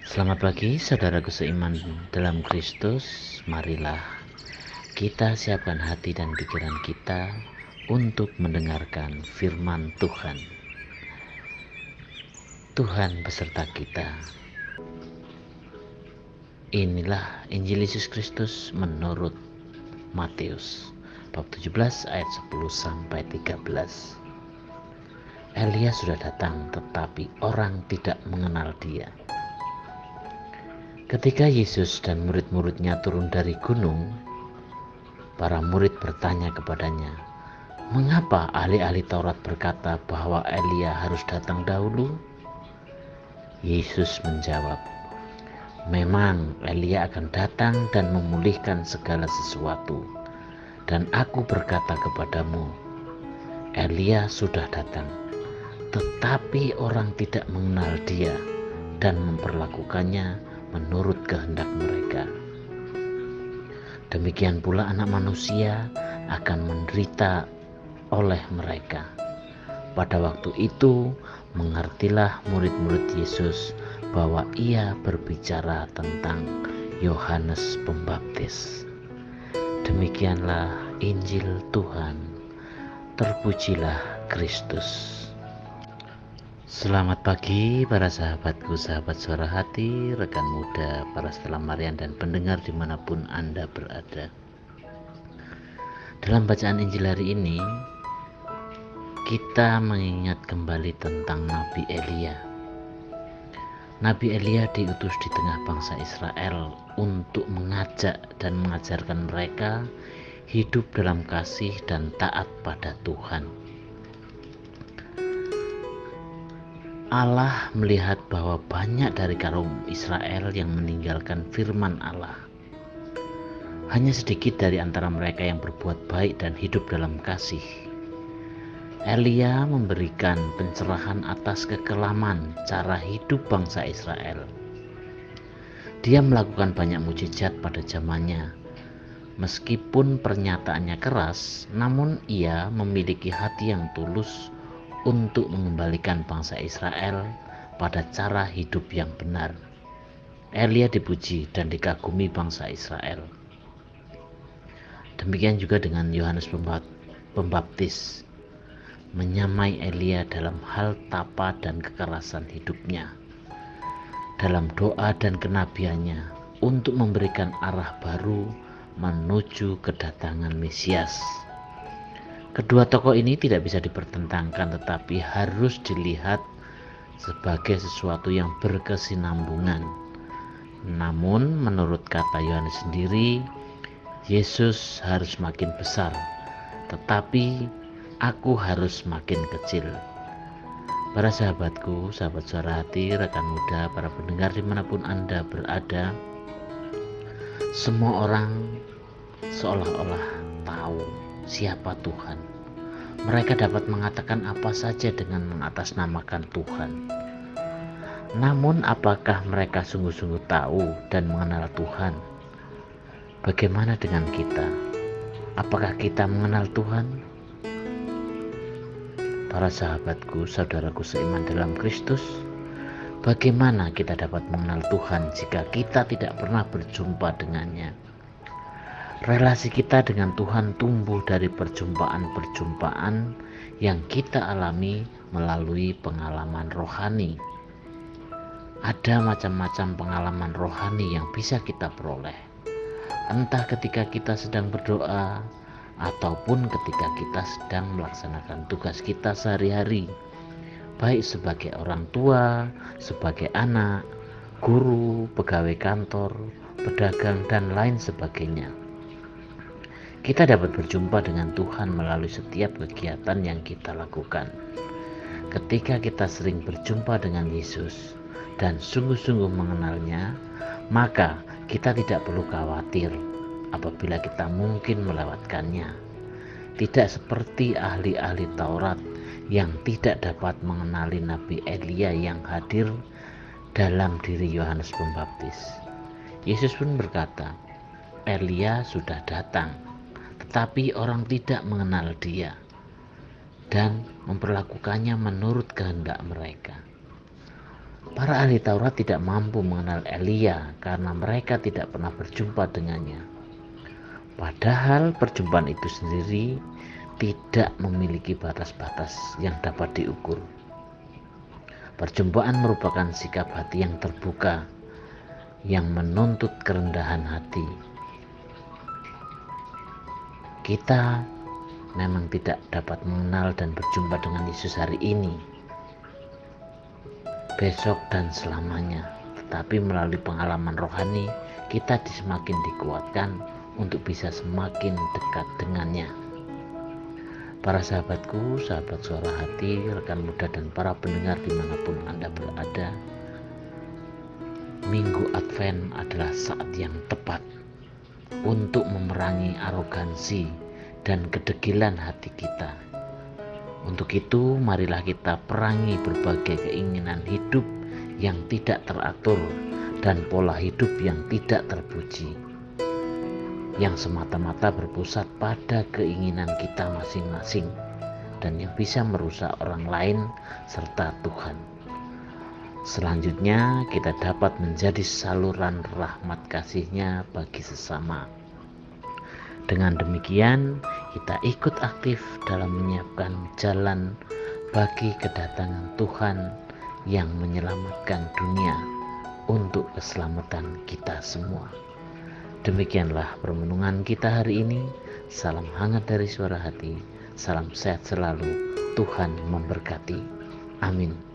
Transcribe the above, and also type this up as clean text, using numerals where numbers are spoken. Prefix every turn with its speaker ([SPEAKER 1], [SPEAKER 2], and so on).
[SPEAKER 1] Selamat pagi saudaraku seiman dalam Kristus. Marilah kita siapkan hati dan pikiran kita untuk mendengarkan firman Tuhan. Tuhan beserta kita. Inilah Injil Yesus Kristus menurut Matius bab 17 ayat 10 sampai 13. Elia sudah datang, tetapi orang tidak mengenal dia. Ketika Yesus dan murid-muridnya turun dari gunung, para murid bertanya kepadanya, "Mengapa ahli-ahli Taurat berkata bahwa Elia harus datang dahulu?" Yesus menjawab, "Memang Elia akan datang dan memulihkan segala sesuatu. Dan aku berkata kepadamu, Elia sudah datang, tetapi orang tidak mengenal dia dan memperlakukannya menurut kehendak mereka. Demikian pula Anak Manusia akan menderita oleh mereka." Pada waktu itu mengertilah murid-murid Yesus bahwa ia berbicara tentang Yohanes Pembaptis. Demikianlah Injil Tuhan. Terpujilah Kristus. Selamat pagi para sahabatku, sahabat suara hati, rekan muda, para setelamarian dan pendengar dimanapun Anda berada. Dalam bacaan Injil hari ini, kita mengingat kembali tentang Nabi Elia. Nabi Elia diutus di tengah bangsa Israel untuk mengajak dan mengajarkan mereka hidup dalam kasih dan taat pada Tuhan. Allah melihat bahwa banyak dari kaum Israel yang meninggalkan firman Allah. Hanya sedikit dari antara mereka yang berbuat baik dan hidup dalam kasih. Elia memberikan pencerahan atas kekelaman cara hidup bangsa Israel. Dia melakukan banyak mukjizat pada zamannya. Meskipun pernyataannya keras, namun ia memiliki hati yang tulus untuk mengembalikan bangsa Israel pada cara hidup yang benar. Elia dipuji dan dikagumi bangsa Israel. Demikian juga dengan Yohanes Pembaptis, menyamai Elia dalam hal tapa dan kekerasan hidupnya, dalam doa dan kenabiannya untuk memberikan arah baru menuju kedatangan Mesias. Kedua tokoh ini tidak bisa dipertentangkan, tetapi harus dilihat sebagai sesuatu yang berkesinambungan. Namun menurut kata Yohanes sendiri, Yesus harus makin besar, tetapi aku harus makin kecil. Para sahabatku, sahabat suara hati, rekan muda, para pendengar dimanapun Anda berada, semua orang seolah-olah tahu siapa Tuhan. Mereka dapat mengatakan apa saja dengan mengatasnamakan Tuhan. Namun apakah mereka sungguh-sungguh tahu dan mengenal Tuhan? Bagaimana dengan kita? Apakah kita mengenal Tuhan? Para sahabatku, saudaraku seiman dalam Kristus, bagaimana kita dapat mengenal Tuhan jika kita tidak pernah berjumpa dengannya? Relasi kita dengan Tuhan tumbuh dari perjumpaan-perjumpaan yang kita alami melalui pengalaman rohani. Ada macam-macam pengalaman rohani yang bisa kita peroleh, entah ketika kita sedang berdoa ataupun ketika kita sedang melaksanakan tugas kita sehari-hari, baik sebagai orang tua, sebagai anak, guru, pegawai kantor, pedagang, dan lain sebagainya. Kita dapat berjumpa dengan Tuhan melalui setiap kegiatan yang kita lakukan. Ketika kita sering berjumpa dengan Yesus dan sungguh-sungguh mengenalnya, maka kita tidak perlu khawatir apabila kita mungkin melewatkannya. Tidak seperti ahli-ahli Taurat yang tidak dapat mengenali Nabi Elia yang hadir dalam diri Yohanes Pembaptis. Yesus pun berkata, Elia sudah datang, tetapi orang tidak mengenal dia dan memperlakukannya menurut kehendak mereka. Para ahli Taurat tidak mampu mengenal Elia karena mereka tidak pernah berjumpa dengannya. Padahal perjumpaan itu sendiri tidak memiliki batas-batas yang dapat diukur. Perjumpaan merupakan sikap hati yang terbuka, yang menuntut kerendahan hati. Kita memang tidak dapat mengenal dan berjumpa dengan Yesus hari ini, besok dan selamanya, tetapi melalui pengalaman rohani kita semakin dikuatkan untuk bisa semakin dekat dengannya. Para sahabatku, sahabat suara hati, rekan muda dan para pendengar dimanapun Anda berada, Minggu Advent adalah saat yang tepat untuk memerangi arogansi dan kedegilan hati kita. Untuk itu, marilah kita perangi berbagai keinginan hidup yang tidak teratur dan pola hidup yang tidak terpuji, yang semata-mata berpusat pada keinginan kita masing-masing dan yang bisa merusak orang lain serta Tuhan. Selanjutnya, kita dapat menjadi saluran rahmat kasih-Nya bagi sesama. Dengan demikian, kita ikut aktif dalam menyiapkan jalan bagi kedatangan Tuhan yang menyelamatkan dunia untuk keselamatan kita semua. Demikianlah permenungan kita hari ini. Salam hangat dari suara hati. Salam sehat selalu. Tuhan memberkati. Amin.